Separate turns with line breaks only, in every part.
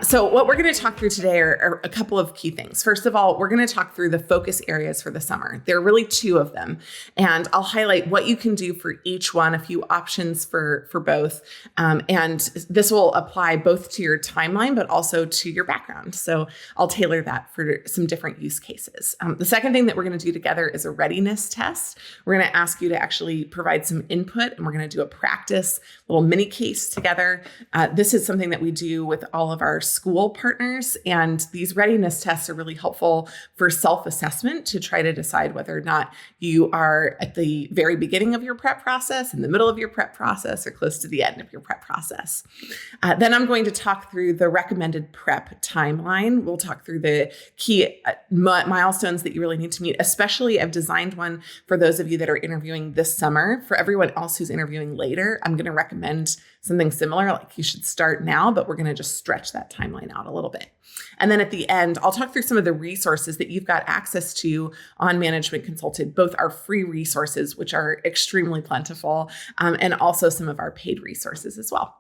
So what we're going to talk through today are a couple of key things. First of all, we're going to talk through the focus areas for the summer. There are really two of them, and I'll highlight what you can do for each one, a few options for both. And this will apply both to your timeline, but also to your background. So I'll tailor that for some different use cases. The second thing that we're going to do together is a readiness test. We're going to ask you to actually provide some input, and we're going to do a practice little mini case together. This is something that we do with all of our school partners, and these readiness tests are really helpful for self-assessment to try to decide whether or not you are at the very beginning of your prep process, in the middle of your prep process, or close to the end of your prep process. Then I'm going to talk through the recommended prep timeline. We'll talk through the key milestones that you really need to meet, especially I've designed one for those of you that are interviewing this summer. For everyone else who's interviewing later, I'm going to recommend something similar, like you should start now, but we're going to just stretch that timeline out a little bit. And then at the end, I'll talk through some of the resources that you've got access to on Management Consulted, both our free resources, which are extremely plentiful, and also some of our paid resources as well.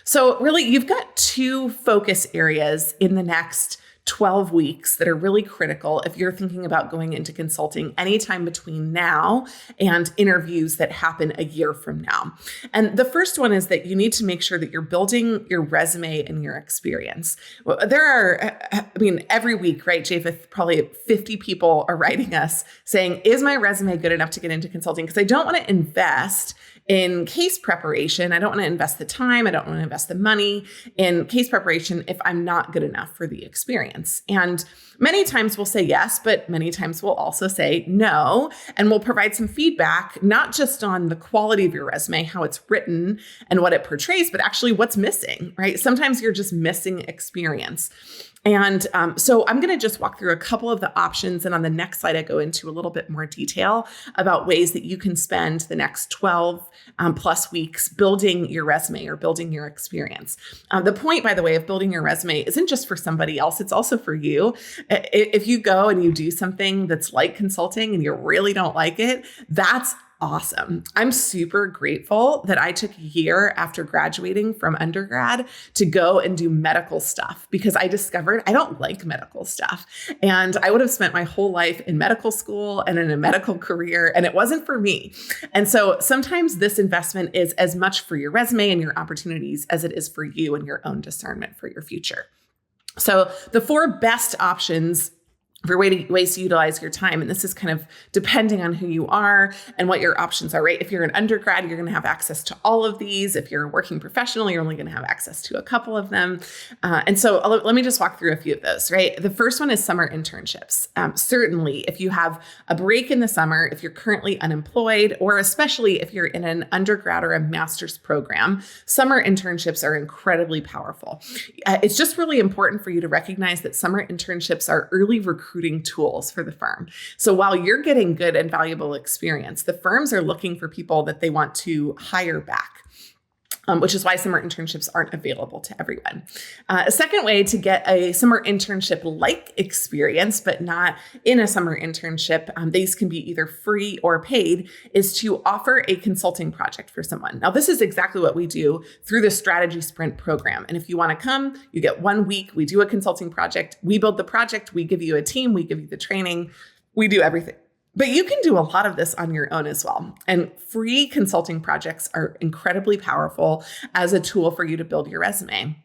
So really, you've got two focus areas in the next 12 weeks that are really critical if you're thinking about going into consulting anytime between now and interviews that happen a year from now. And the first one is that you need to make sure that you're building your resume and your experience. There are, every week, right, Japheth, probably 50 people are writing us saying, is my resume good enough to get into consulting? Because I don't want to invest in case preparation. I don't want to invest the time. I don't want to invest the money in case preparation if I'm not good enough for the experience. And many times we'll say yes, but many times we'll also say no. And we'll provide some feedback, not just on the quality of your resume, how it's written and what it portrays, but actually what's missing, right? Sometimes you're just missing experience. And so I'm going to just walk through a couple of the options. And on the next slide, I go into a little bit more detail about ways that you can spend the next 12 plus weeks building your resume or building your experience. The point, by the way, of building your resume isn't just for somebody else. It's also for you. If you go and you do something that's like consulting and you really don't like it, that's awesome. I'm super grateful that I took a year after graduating from undergrad to go and do medical stuff because I discovered I don't like medical stuff. And I would have spent my whole life in medical school and in a medical career, and it wasn't for me. And so sometimes this investment is as much for your resume and your opportunities as it is for you and your own discernment for your future. So the four best options for ways to utilize your time. And this is kind of depending on who you are and what your options are, right? If you're an undergrad, you're going to have access to all of these. If you're a working professional, you're only going to have access to a couple of them. And so let me just walk through a few of those, right? The first one is summer internships. Certainly, if you have a break in the summer, if you're currently unemployed, or especially if you're in an undergrad or a master's program, summer internships are incredibly powerful. It's just really important for you to recognize that summer internships are early recruiting tools for the firm. So while you're getting good and valuable experience, the firms are looking for people that they want to hire back. Which is why summer internships aren't available to everyone. A second way to get a summer internship-like experience, but not in a summer internship, these can be either free or paid, is to offer a consulting project for someone. Now, this is exactly what we do through the Strategy Sprint program. And if you want to come, you get 1 week. We do a consulting project. We build the project. We give you a team. We give you the training. We do everything. But you can do a lot of this on your own as well. And free consulting projects are incredibly powerful as a tool for you to build your resume.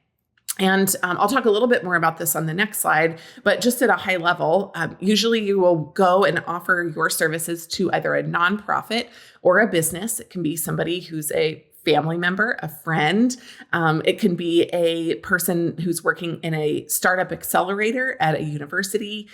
And I'll talk a little bit more about this on the next slide, but just at a high level, usually you will go and offer your services to either a nonprofit or a business. It can be somebody who's a family member, a friend. It can be a person who's working in a startup accelerator at a university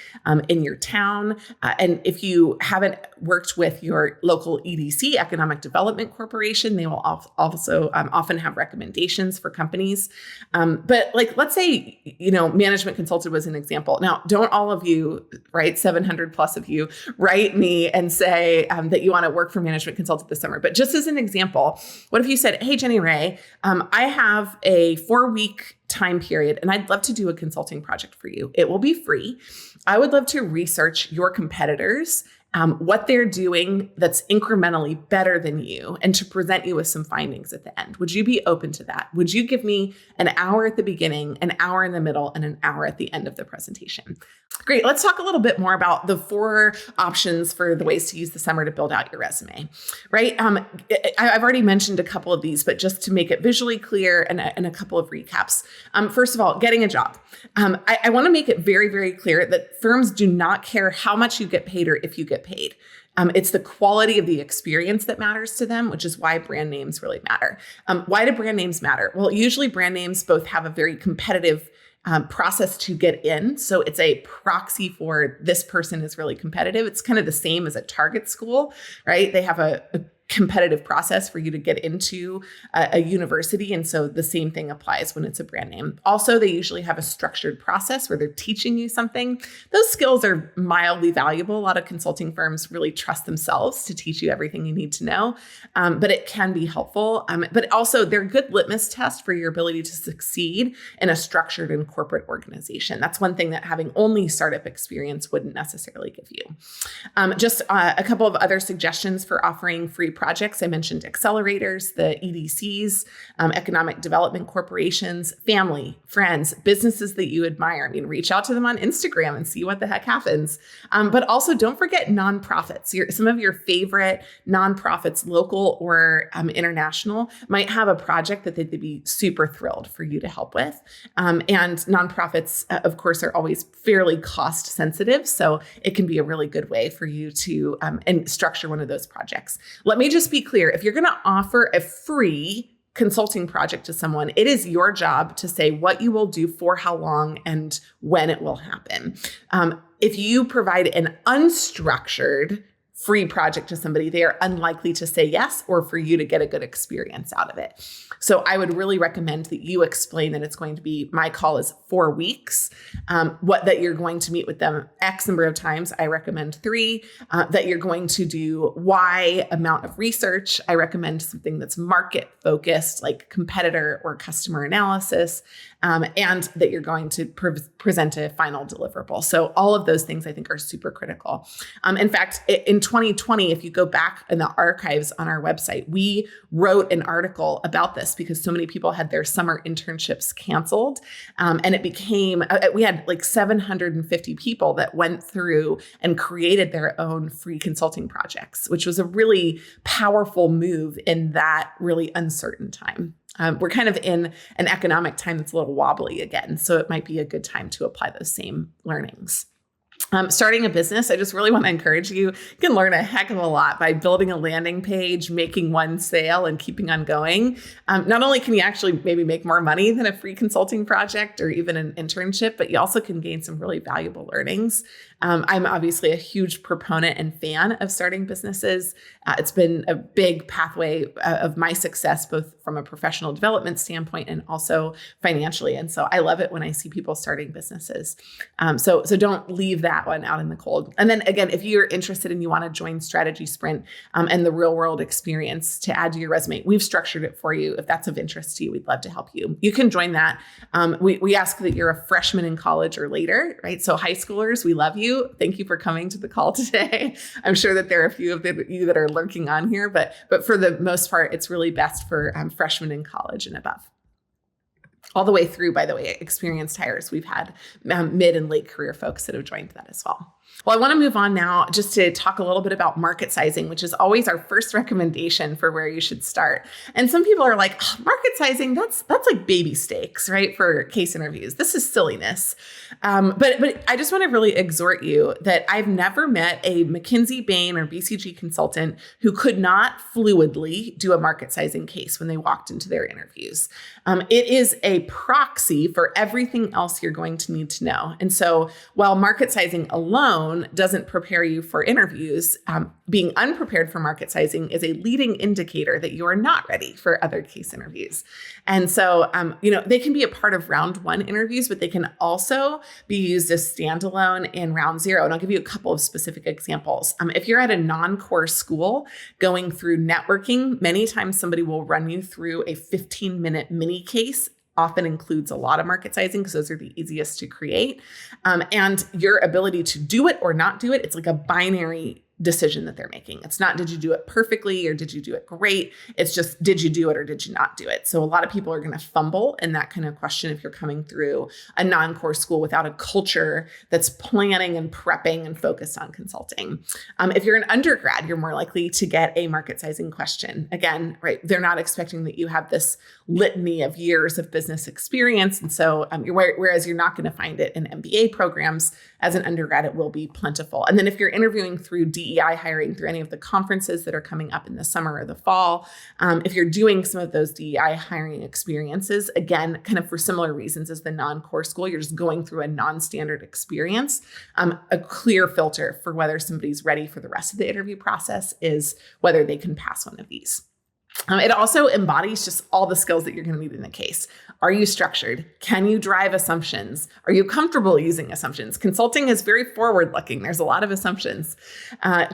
in your town. And if you haven't worked with your local EDC, Economic Development Corporation, they will also often have recommendations for companies. But like, let's say, Management Consulted was an example. Now, don't all of you, right, 700 plus of you, write me and say that you want to work for Management Consulted this summer. But just as an example, what if you said, hey, Jenny Ray, I have a 4-week time period and I'd love to do a consulting project for you. It will be free. I would love to research your competitors what they're doing that's incrementally better than you, and to present you with some findings at the end. Would you be open to that? Would you give me an hour at the beginning, an hour in the middle, and an hour at the end of the presentation? Great. Let's talk a little bit more about the 4 options for the ways to use the summer to build out your resume, right? I've already mentioned a couple of these, but just to make it visually clear and a couple of recaps. First of all, getting a job. I want to make it very, very clear that firms do not care how much you get paid or if you get paid. It's the quality of the experience that matters to them, which is why brand names really matter. Why do brand names matter? Well, usually brand names both have a very competitive process to get in. So it's a proxy for this person is really competitive. It's kind of the same as a target school, right? They have a competitive process for you to get into a university. And so the same thing applies when it's a brand name. Also, they usually have a structured process where they're teaching you something. Those skills are mildly valuable. A lot of consulting firms really trust themselves to teach you everything you need to know, but it can be helpful. But also, they're a good litmus test for your ability to succeed in a structured and corporate organization. That's one thing that having only startup experience wouldn't necessarily give you. Just a couple of other suggestions for offering free projects. I mentioned accelerators, the EDCs, economic development corporations, family, friends, businesses that you admire. I mean, reach out to them on Instagram and see what the heck happens. But also don't forget nonprofits. Some of your favorite nonprofits, local or international, might have a project that they'd be super thrilled for you to help with. And nonprofits, of course, are always fairly cost sensitive. So it can be a really good way for you to and structure one of those projects. Let me just be clear. If you're going to offer a free consulting project to someone, it is your job to say what you will do for how long and when it will happen. If you provide an unstructured free project to somebody, they are unlikely to say yes or for you to get a good experience out of it. So I would really recommend that you explain that it's going to be, my call is 4 weeks, that you're going to meet with them X number of times. I recommend 3, that you're going to do Y amount of research. I recommend something that's market focused, like competitor or customer analysis, and that you're going to present a final deliverable. So all of those things I think are super critical. In fact, in 2020, if you go back in the archives on our website, we wrote an article about this because so many people had their summer internships canceled. And it became, we had like 750 people that went through and created their own free consulting projects, which was a really powerful move in that really uncertain time. We're kind of in an economic time that's a little wobbly again, so it might be a good time to apply those same learnings. Starting a business, I just really want to encourage you. You can learn a heck of a lot by building a landing page, making one sale, and keeping on going. Not only can you actually maybe make more money than a free consulting project or even an internship, but you also can gain some really valuable learnings. I'm obviously a huge proponent and fan of starting businesses. It's been a big pathway of my success, both from a professional development standpoint and also financially. And so I love it when I see people starting businesses. So don't leave that one out in the cold. And then again, if you're interested and you want to join Strategy Sprint and the real world experience to add to your resume, we've structured it for you. If that's of interest to you, we'd love to help you. You can join that. We ask that you're a freshman in college or later, right? So high schoolers, we love you. Thank you for coming to the call today. I'm sure that there are a few of you that are lurking on here, but for the most part, it's really best for freshmen in college and above. All the way through, by the way, experienced hires. We've had mid and late career folks that have joined that as well. Well, I want to move on now just to talk a little bit about market sizing, which is always our first recommendation for where you should start. And some people are like, oh, market sizing, that's like baby steaks, right? For case interviews. This is silliness. But I just want to really exhort you that I've never met a McKinsey, Bain, or BCG consultant who could not fluidly do a market sizing case when they walked into their interviews. It is a proxy for everything else you're going to need to know. And so while market sizing alone doesn't prepare you for interviews, being unprepared for market sizing is a leading indicator that you are not ready for other case interviews. And so, they can be a part of round 1 interviews, but they can also be used as standalone in round 0. And I'll give you a couple of specific examples. If you're at a non-core school going through networking, many times somebody will run you through a 15-minute mini case. Often includes a lot of market sizing because those are the easiest to create. And your ability to do it or not do it, it's like a binary decision that they're making. It's not, did you do it perfectly or did you do it great? It's just, did you do it or did you not do it? So a lot of people are going to fumble in that kind of question if you're coming through a non-core school without a culture that's planning and prepping and focused on consulting. If you're an undergrad, you're more likely to get a market sizing question. Again, right, they're not expecting that you have this litany of years of business experience. And so whereas you're not going to find it in MBA programs, as an undergrad, it will be plentiful. And then if you're interviewing through DEI hiring, through any of the conferences that are coming up in the summer or the fall, if you're doing some of those DEI hiring experiences, again, kind of for similar reasons as the non-core school, you're just going through a non-standard experience. A clear filter for whether somebody's ready for the rest of the interview process is whether they can pass one of these. It also embodies just all the skills that you're going to need in the case. Are you structured? Can you drive assumptions? Are you comfortable using assumptions? Consulting is very forward-looking. There's a lot of assumptions.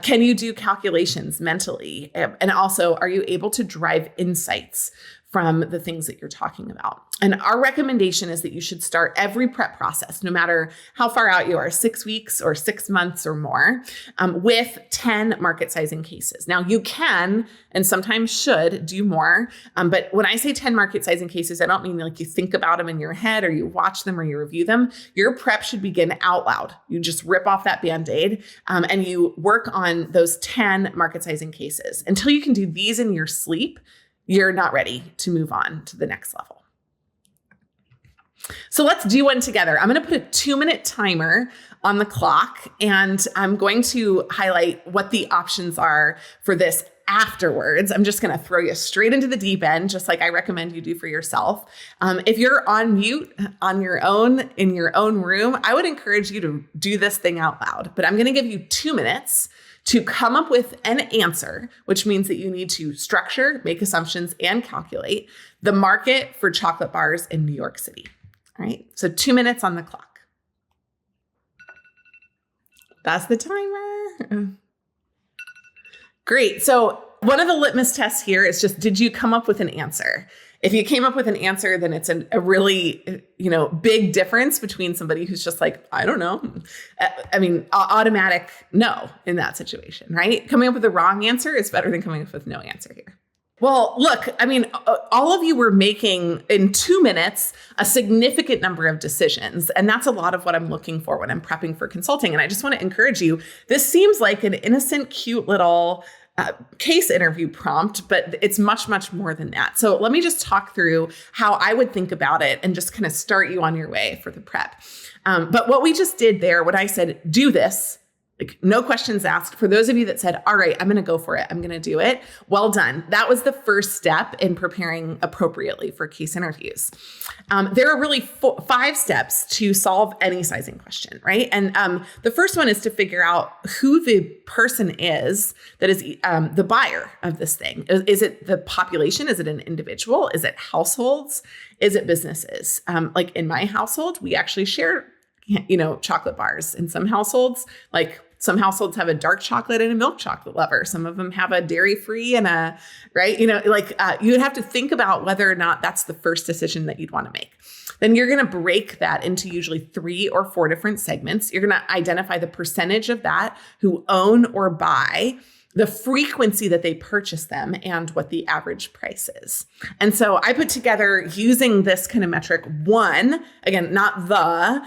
Can you do calculations mentally? And also, are you able to drive insights from the things that you're talking about? And our recommendation is that you should start every prep process, no matter how far out you are, 6 weeks or 6 months or more, with 10 market sizing cases. Now you can, and sometimes should, do more. But when I say 10 market sizing cases, I don't mean like you think about them in your head or you watch them or you review them. Your prep should begin out loud. You just rip off that Band-Aid and you work on those 10 market sizing cases. Until you can do these in your sleep, you're not ready to move on to the next level. So let's do one together. I'm going to put a 2-minute timer on the clock, and I'm going to highlight what the options are for this afterwards. I'm just going to throw you straight into the deep end, just like I recommend you do for yourself. If you're on mute on your own, in your own room, I would encourage you to do this thing out loud, but I'm going to give you 2 minutes to come up with an answer, which means that you need to structure, make assumptions, and calculate the market for chocolate bars in New York City. All right, so 2 minutes on the clock. That's the timer. Great. So one of the litmus tests here is just, did you come up with an answer? If you came up with an answer, then it's a really, big difference between somebody who's just like, I don't know. I mean, automatic no in that situation, right? Coming up with the wrong answer is better than coming up with no answer here. Well, look, I mean, all of you were making in 2 minutes a significant number of decisions. And that's a lot of what I'm looking for when I'm prepping for consulting. And I just want to encourage you, this seems like an innocent, cute little case interview prompt, but it's much, much more than that. So let me just talk through how I would think about it and just kind of start you on your way for the prep. But what we just did there, when I said, do this, like no questions asked, for those of you that said, all right, I'm going to go for it, I'm going to do it, well done. That was the first step in preparing appropriately for case interviews. There are really 5 steps to solve any sizing question, right? And the first one is to figure out who the person is that is the buyer of this thing. Is it the population? Is it an individual? Is it households? Is it businesses? Like in my household, we actually share chocolate bars. In some households, some households have a dark chocolate and a milk chocolate lover. Some of them have a dairy-free and you would have to think about whether or not that's the first decision that you'd want to make. Then you're going to break that into usually 3 or 4 different segments. You're going to identify the percentage of that who own or buy, the frequency that they purchase them, and what the average price is. And so I put together, using this kind of metric, one example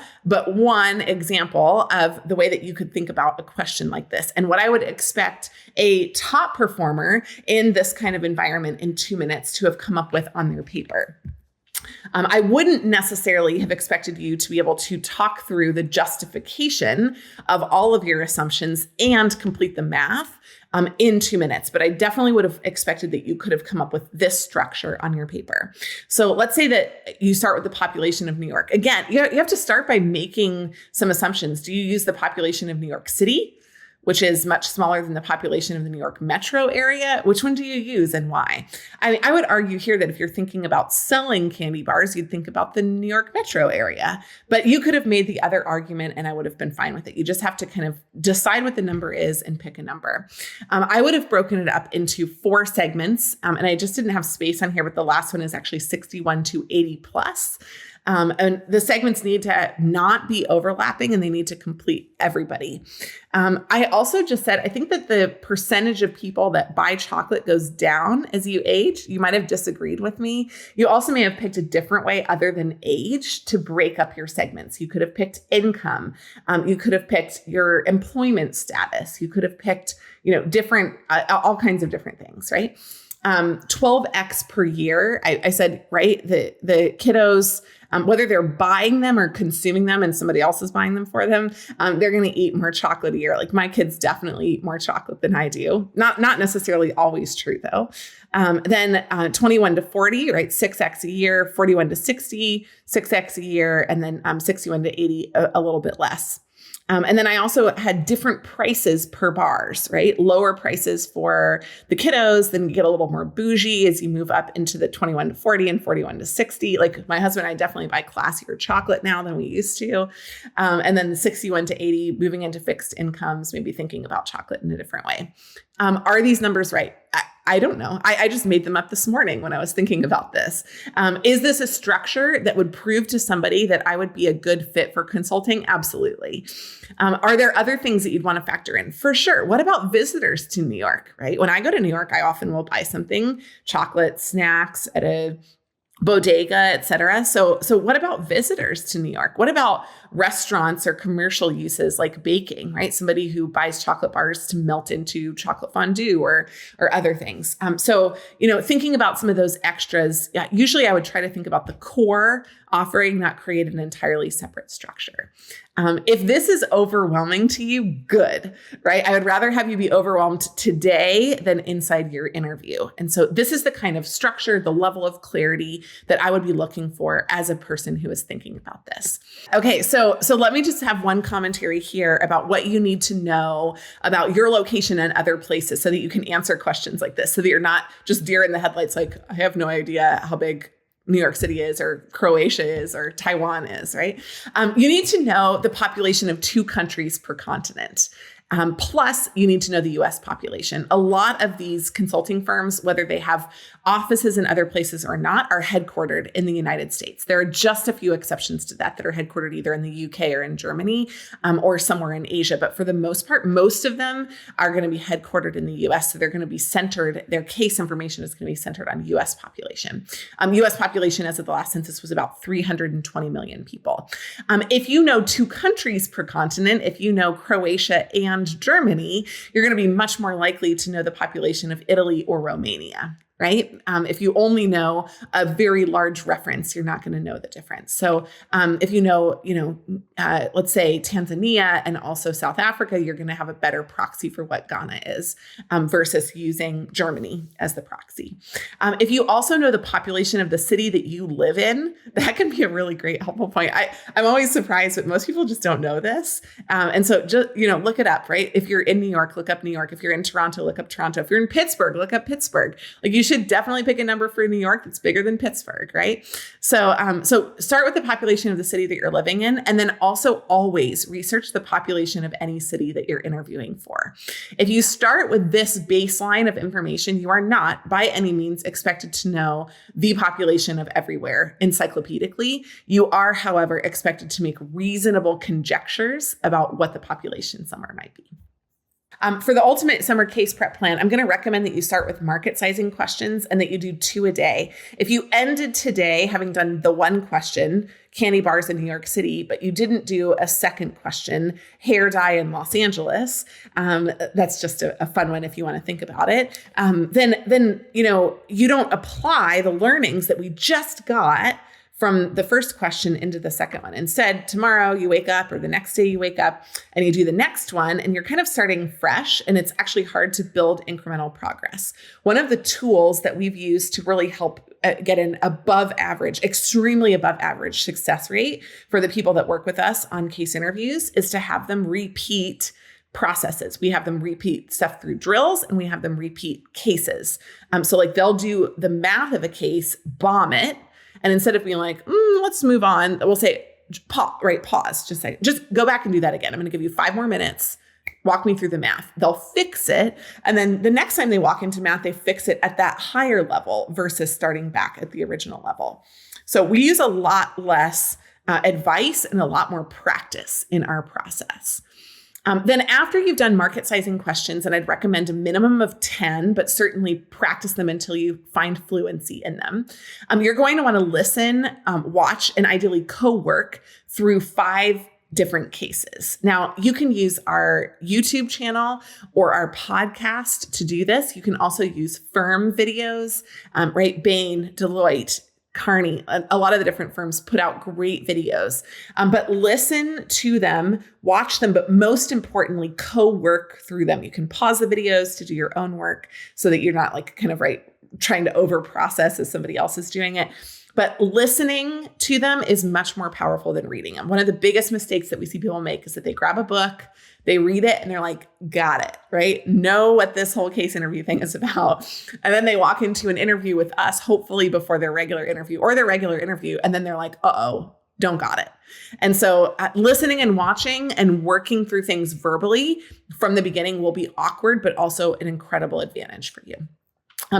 of the way that you could think about a question like this and what I would expect a top performer in this kind of environment in 2 minutes to have come up with on their paper. I wouldn't necessarily have expected you to be able to talk through the justification of all of your assumptions and complete the math in 2 minutes, but I definitely would have expected that you could have come up with this structure on your paper. So let's say that you start with the population of New York. Again, you have to start by making some assumptions. Do you use the population of New York City, which is much smaller than the population of the New York metro area? Which one do you use and why? I would argue here that if you're thinking about selling candy bars, you'd think about the New York metro area, but you could have made the other argument and I would have been fine with it. You just have to kind of decide what the number is and pick a number. I would have broken it up into 4 segments, and I just didn't have space on here, but the last one is actually 61 to 80 plus. And the segments need to not be overlapping and they need to complete everybody. I also just said, I think that the percentage of people that buy chocolate goes down as you age. You might have disagreed with me. You also may have picked a different way other than age to break up your segments. You could have picked income. You could have picked your employment status. You could have picked, different, all kinds of different things, right? 12x per year. I said, right, the kiddos, whether they're buying them or consuming them and somebody else is buying them for them, they're going to eat more chocolate a year. Like my kids definitely eat more chocolate than I do. Not necessarily always true though. Then 21 to 40, right? 6x a year, 41 to 60, 6x a year, and then 61 to 80, a little bit less. And then I also had different prices per bars, right? Lower prices for the kiddos, then you get a little more bougie as you move up into the 21 to 40 and 41 to 60. Like my husband and I definitely buy classier chocolate now than we used to. And then the 61 to 80, moving into fixed incomes, maybe thinking about chocolate in a different way. Are these numbers right? I don't know. I just made them up this morning when I was thinking about this. Is this a structure that would prove to somebody that I would be a good fit for consulting? Absolutely. Are there other things that you'd want to factor in? For sure. What about visitors to New York, right? When I go to New York, I often will buy something, chocolate, snacks at a bodega, et cetera. So what about visitors to New York? What about restaurants or commercial uses like baking, right? Somebody who buys chocolate bars to melt into chocolate fondue or other things. So thinking about some of those extras, usually I would try to think about the core offering, not create an entirely separate structure. If this is overwhelming to you, good, right? I would rather have you be overwhelmed today than inside your interview. And so this is the kind of structure, the level of clarity that I would be looking for as a person who is thinking about this. Okay, so let me just have one commentary here about what you need to know about your location and other places so that you can answer questions like this, so that you're not just deer in the headlights like, I have no idea how big New York City is or Croatia is or Taiwan is, right? You need to know the population of 2 countries per continent. Plus, you need to know the US population. A lot of these consulting firms, whether they have offices in other places or not, are headquartered in the United States. There are just a few exceptions to that are headquartered either in the UK or in Germany or somewhere in Asia. But for the most part, most of them are going to be headquartered in the US. So they're going to be centered, their case information is going to be centered on US population. US population as of the last census was about 320 million people. If you know 2 countries per continent, if you know Croatia and Germany, you're going to be much more likely to know the population of Italy or Romania, right? If you only know a very large reference, you're not going to know the difference. So if you know, let's say Tanzania and also South Africa, you're going to have a better proxy for what Ghana is versus using Germany as the proxy. If you also know the population of the city that you live in, that can be a really great helpful point. I'm always surprised, but most people just don't know this. And so just, look it up, right? If you're in New York, look up New York. If you're in Toronto, look up Toronto. If you're in Pittsburgh, look up Pittsburgh. Like you should definitely pick a number for New York that's bigger than Pittsburgh, right? So start with the population of the city that you're living in, and then also always research the population of any city that you're interviewing for. If you start with this baseline of information, you are not by any means expected to know the population of everywhere encyclopedically. You are, however, expected to make reasonable conjectures about what the population somewhere might be. For the ultimate summer case prep plan, I'm going to recommend that you start with market sizing questions and that you do 2 a day. If you ended today having done the 1 question, candy bars in New York City, but you didn't do a second question, hair dye in Los Angeles, that's just a fun one if you want to think about it, then you don't apply the learnings that we just got from the first question into the second one. Instead, tomorrow you wake up or the next day you wake up and you do the next one and you're kind of starting fresh, and it's actually hard to build incremental progress. One of the tools that we've used to really help get an above average, extremely above average success rate for the people that work with us on case interviews is to have them repeat processes. We have them repeat stuff through drills and we have them repeat cases. So like they'll do the math of a case, bomb it. And instead of being like, let's move on, we'll say, pause, just go back and do that again. I'm going to give you 5 more minutes. Walk me through the math. They'll fix it. And then the next time they walk into math, they fix it at that higher level versus starting back at the original level. So we use a lot less advice and a lot more practice in our process. Then after you've done market sizing questions, and I'd recommend a minimum of 10, but certainly practice them until you find fluency in them. You're going to want to listen, watch, and ideally co-work through 5 different cases. Now, you can use our YouTube channel or our podcast to do this. You can also use firm videos, right? Bain, Deloitte, Kearney, a lot of the different firms put out great videos, but listen to them, watch them, but most importantly, co-work through them. You can pause the videos to do your own work so that you're not like kind of trying to over process as somebody else is doing it. But listening to them is much more powerful than reading them. One of the biggest mistakes that we see people make is that they grab a book, they read it, and they're like, got it, right? Know what this whole case interview thing is about. And then they walk into an interview with us, hopefully before their regular interview or their regular interview. And then they're like, uh-oh, don't got it. And so listening and watching and working through things verbally from the beginning will be awkward, but also an incredible advantage for you.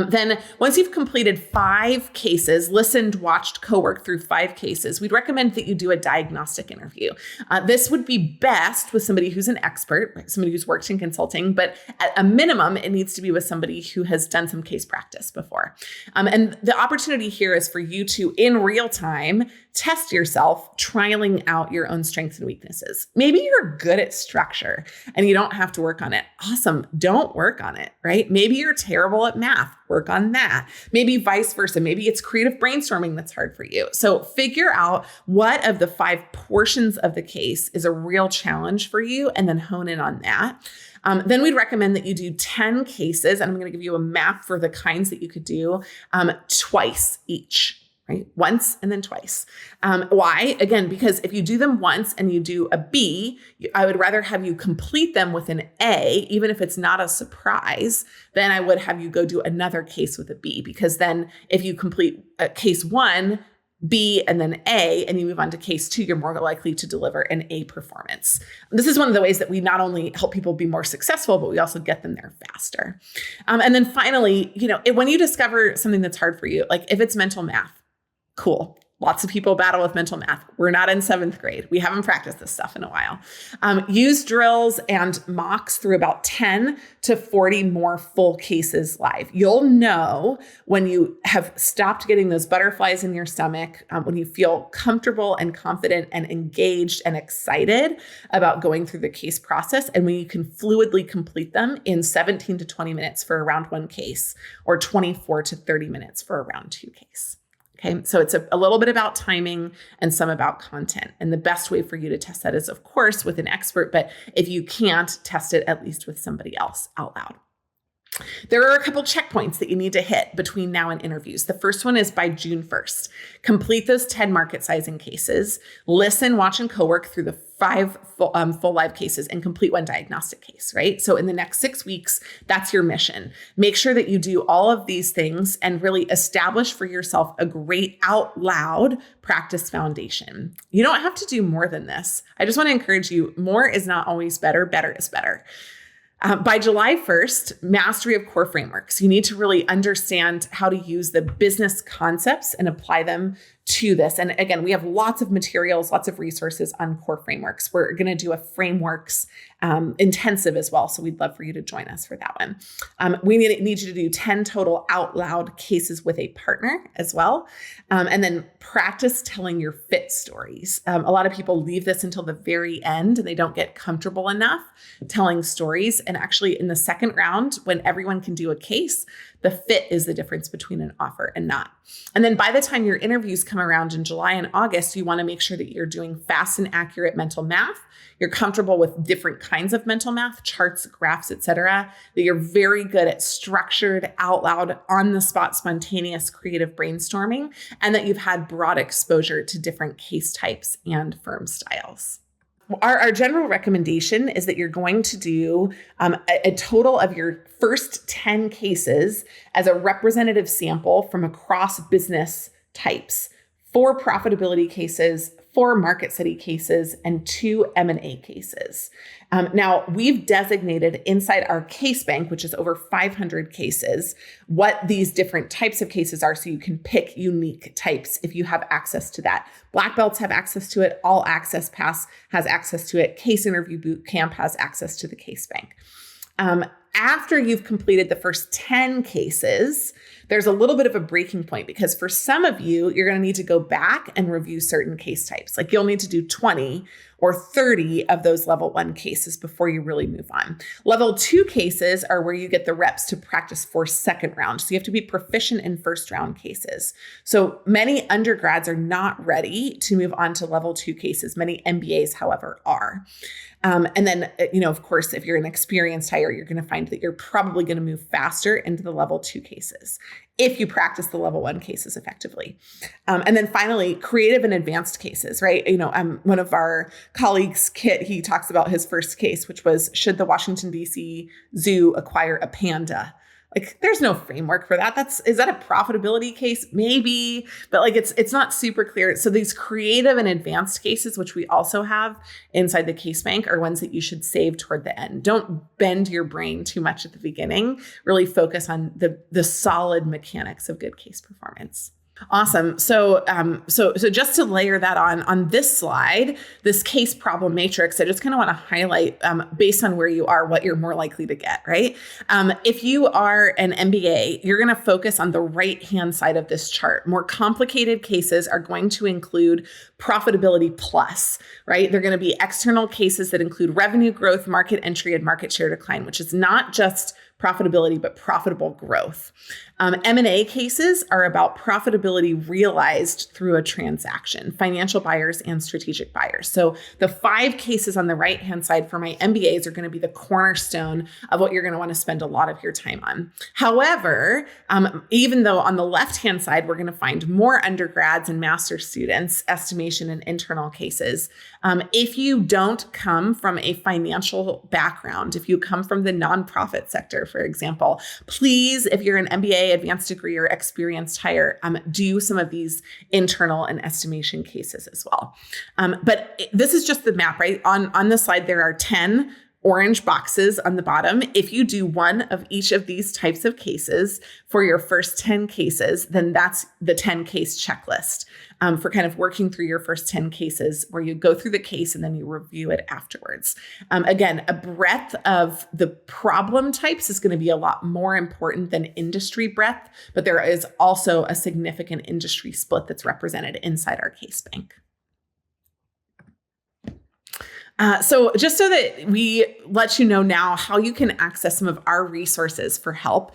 Then once you've completed 5 cases, listened, watched, co-worked through 5 cases, we'd recommend that you do a diagnostic interview. This would be best with somebody who's an expert, right? Somebody who's worked in consulting, but at a minimum, it needs to be with somebody who has done some case practice before. And the opportunity here is for you to, in real time, test yourself, trialing out your own strengths and weaknesses. Maybe you're good at structure and you don't have to work on it. Awesome. Don't work on it, right? Maybe you're terrible at math. Work on that. Maybe vice versa. Maybe it's creative brainstorming that's hard for you. So figure out what of the 5 portions of the case is a real challenge for you and then hone in on that. Then we'd recommend that you do 10 cases, and I'm going to give you a map for the kinds that you could do twice each. Right? Once and then twice. Why? Again, because if you do them once and you do a B, I would rather have you complete them with an A, even if it's not a surprise, than I would have you go do another case with a B. Because then if you complete case 1, B, and then A, and you move on to case 2, you're more likely to deliver an A performance. This is one of the ways that we not only help people be more successful, but we also get them there faster. And then finally, when you discover something that's hard for you, like if it's mental math, cool. Lots of people battle with mental math. We're not in 7th grade. We haven't practiced this stuff in a while. Use drills and mocks through about 10 to 40 more full cases live. You'll know when you have stopped getting those butterflies in your stomach, when you feel comfortable and confident and engaged and excited about going through the case process, and when you can fluidly complete them in 17 to 20 minutes for a round 1 case or 24 to 30 minutes for a round 2 case. Okay, so it's a little bit about timing and some about content. And the best way for you to test that is, of course, with an expert, but if you can't, test it at least with somebody else out loud. There are a couple checkpoints that you need to hit between now and interviews. The first one is by June 1st. Complete those 10 market sizing cases, listen, watch, and co-work through the 5 full live cases and complete 1 diagnostic case, right? So in the next 6 weeks, that's your mission. Make sure that you do all of these things and really establish for yourself a great out loud practice foundation. You don't have to do more than this. I just want to encourage you, more is not always better. Better is better. By July 1st, mastery of core frameworks. You need to really understand how to use the business concepts and apply them to this. And again, we have lots of materials, lots of resources on core frameworks. We're going to do a frameworks intensive as well. So we'd love for you to join us for that one. We need you to do 10 total out loud cases with a partner as well. And then practice telling your fit stories. A lot of people leave this until the very end and they don't get comfortable enough telling stories. And actually in the second round, when everyone can do a case, the fit is the difference between an offer and not. And then by the time your interviews come around in July and August, you want to make sure that you're doing fast and accurate mental math. You're comfortable with different kinds of mental math, charts, graphs, etc. That you're very good at structured, out loud, on the spot, spontaneous, creative brainstorming, and that you've had broad exposure to different case types and firm styles. Our general recommendation is that you're going to do a total of your first 10 cases as a representative sample from across business types. 4 profitability cases, 4 market study cases, and 2 M&A cases. Now, we've designated inside our case bank, which is over 500 cases, what these different types of cases are so you can pick unique types if you have access to that. Black belts have access to it. All Access Pass has access to it. Case Interview Bootcamp has access to the case bank. After you've completed the first 10 cases, there's a little bit of a breaking point because for some of you, you're going to need to go back and review certain case types. Like you'll need to do 20 or 30 of those level 1 cases before you really move on. Level 2 cases are where you get the reps to practice for second round. So you have to be proficient in first round cases. So many undergrads are not ready to move on to level 2 cases. Many MBAs, however, are. And then, of course, if you're an experienced hire, you're going to find that you're probably going to move faster into the level 2 cases if you practice the level 1 cases effectively. And then finally, creative and advanced cases, right? One of our colleagues, Kit, he talks about his first case, which was, should the Washington, D.C. Zoo acquire a panda? Like, there's no framework for that. Is that a profitability case? Maybe, but it's not super clear. So these creative and advanced cases, which we also have inside the case bank, are ones that you should save toward the end. Don't bend your brain too much at the beginning. Really focus on the solid mechanics of good case performance. Awesome. So just to layer that on this slide, this case problem matrix, I just kind of want to highlight based on where you are, what you're more likely to get, right? If you are an MBA, you're going to focus on the right-hand side of this chart. More complicated cases are going to include profitability plus, right? They're going to be external cases that include revenue growth, market entry, and market share decline, which is not just profitability, but profitable growth. M&A cases are about profitability realized through a transaction, financial buyers and strategic buyers. So the 5 cases on the right-hand side for my MBAs are going to be the cornerstone of what you're going to want to spend a lot of your time on. However, even though on the left-hand side, we're going to find more undergrads and master's students, estimation and internal cases. If you don't come from a financial background, if you come from the nonprofit sector, for example, please, if you're an MBA, advanced degree, or experienced hire, do some of these internal and estimation cases as well. But this is just the map, right? On the slide, there are 10 orange boxes on the bottom. If you do one of each of these types of cases for your first 10 cases, then that's the 10 case checklist for kind of working through your first 10 cases where you go through the case and then you review it afterwards. Again, a breadth of the problem types is going to be a lot more important than industry breadth, but there is also a significant industry split that's represented inside our case bank. So just so that we let you know now how you can access some of our resources for help,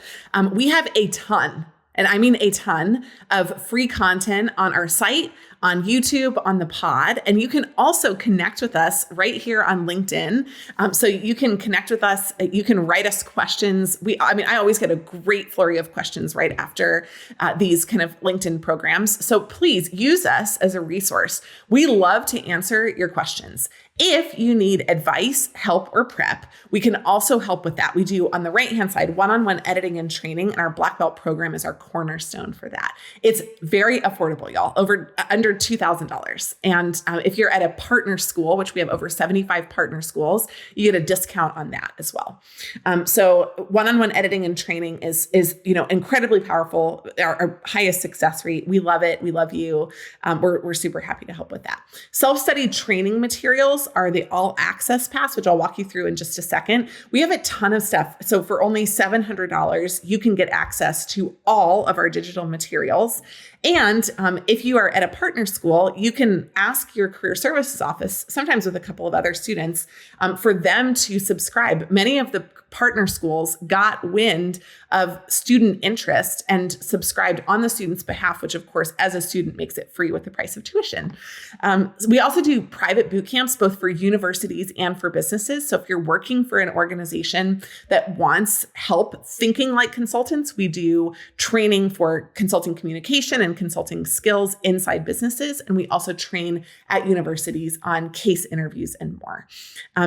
we have a ton, and I mean a ton, of free content on our site, on YouTube, on the pod, and you can also connect with us right here on LinkedIn. So you can connect with us. You can write us questions. I always get a great flurry of questions right after these kind of LinkedIn programs. So please use us as a resource. We love to answer your questions. If you need advice, help, or prep, we can also help with that. We do, on the right-hand side, one-on-one editing and training, and our Black Belt program is our cornerstone for that. It's very affordable, y'all, under $2,000. And if you're at a partner school, which we have over 75 partner schools, you get a discount on that as well. So one-on-one editing and training is incredibly powerful, our highest success rate. We love it. We love you. We're super happy to help with that. Self-study training materials are the All Access Pass, which I'll walk you through in just a second. We have a ton of stuff. So for only $700, you can get access to all of our digital materials. And if you are at a partner school, you can ask your career services office, sometimes with a couple of other students, for them to subscribe. Many of the partner schools got wind of student interest and subscribed on the student's behalf, which of course, as a student, makes it free with the price of tuition. We also do private boot camps, both for universities and for businesses. So if you're working for an organization that wants help thinking like consultants, we do training for consulting communication and consulting skills inside businesses. And we also train at universities on case interviews and more.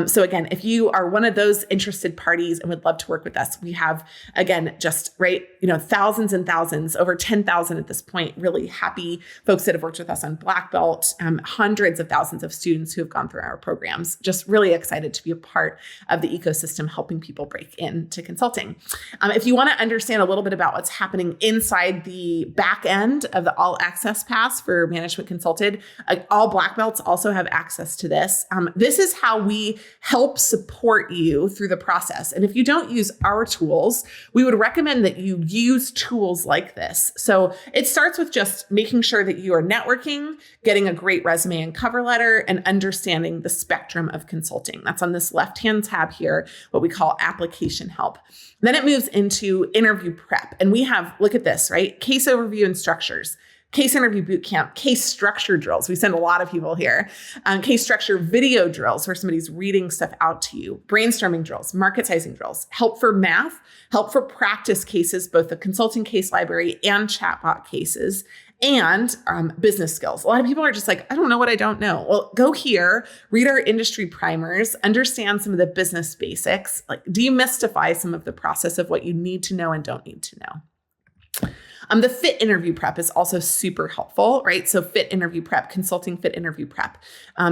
So again, if you are one of those interested parties and would love to work with us, we have, again, just thousands and thousands, over 10,000 at this point, really happy folks that have worked with us on Black Belt, hundreds of thousands of students who have gone through our programs. Just really excited to be a part of the ecosystem, helping people break into consulting. If you want to understand a little bit about what's happening inside the back end of the All Access Pass for Management Consulted, all Black Belts also have access to this. This is how we help support you through the process. And if you don't use our tools, we would recommend that you use tools like this. So it starts with just making sure that you are networking, getting a great resume and cover letter, and understanding the spectrum of consulting. That's on this left-hand tab here, what we call application help. Then it moves into interview prep. And we have, look at this, right? Case overview and structures, case interview bootcamp, case structure drills. We send a lot of people here. Case structure video drills where somebody's reading stuff out to you, brainstorming drills, market sizing drills, help for math, help for practice cases, both the consulting case library and chatbot cases, and business skills. A lot of people are just like, I don't know what I don't know. Well, go here, read our industry primers, understand some of the business basics, like demystify some of the process of what you need to know and don't need to know. The fit interview prep is also super helpful, right? So fit interview prep, consulting fit interview prep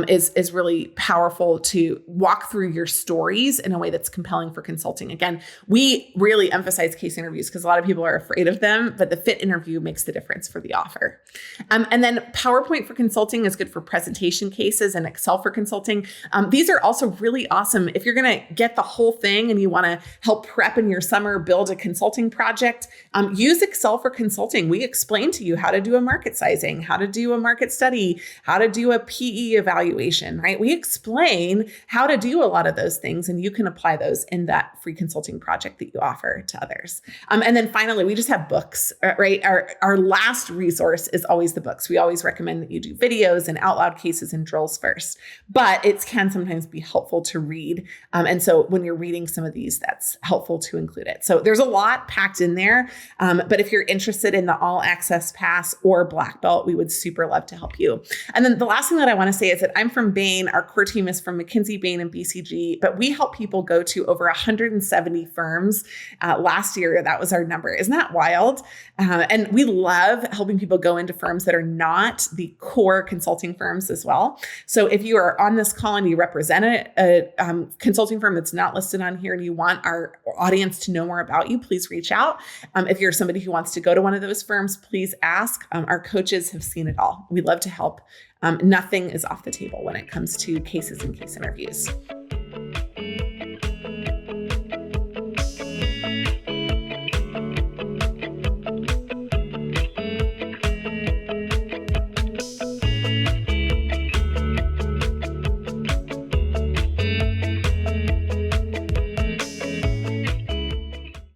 is really powerful to walk through your stories in a way that's compelling for consulting. Again, we really emphasize case interviews because a lot of people are afraid of them, but the fit interview makes the difference for the offer. And then PowerPoint for consulting is good for presentation cases, and Excel for consulting. These are also really awesome if you're going to get the whole thing and you want to help prep in your summer, build a consulting project. Use Excel for consulting. We explain to you how to do a market sizing, how to do a market study, how to do a PE evaluation, right? We explain how to do a lot of those things, and you can apply those in that free consulting project that you offer to others. And then finally, we just have books, right? Our last resource is always the books. We always recommend that you do videos and out loud cases and drills first, but it can sometimes be helpful to read. And so when you're reading some of these, that's helpful to include it. So there's a lot packed in there. But if you're interested in the All Access Pass or Black Belt, we would super love to help you. And then the last thing that I want to say is that I'm from Bain. Our core team is from McKinsey, Bain, and BCG, but we help people go to over 170 firms. Last year, that was our number. Isn't that wild? And we love helping people go into firms that are not the core consulting firms as well. So if you are on this call and you represent a consulting firm that's not listed on here and you want our audience to know more about you, please reach out. If you're somebody who wants to go to one of those firms, please ask. Our coaches have seen it all. We love to help. Nothing is off the table when it comes to cases and case interviews.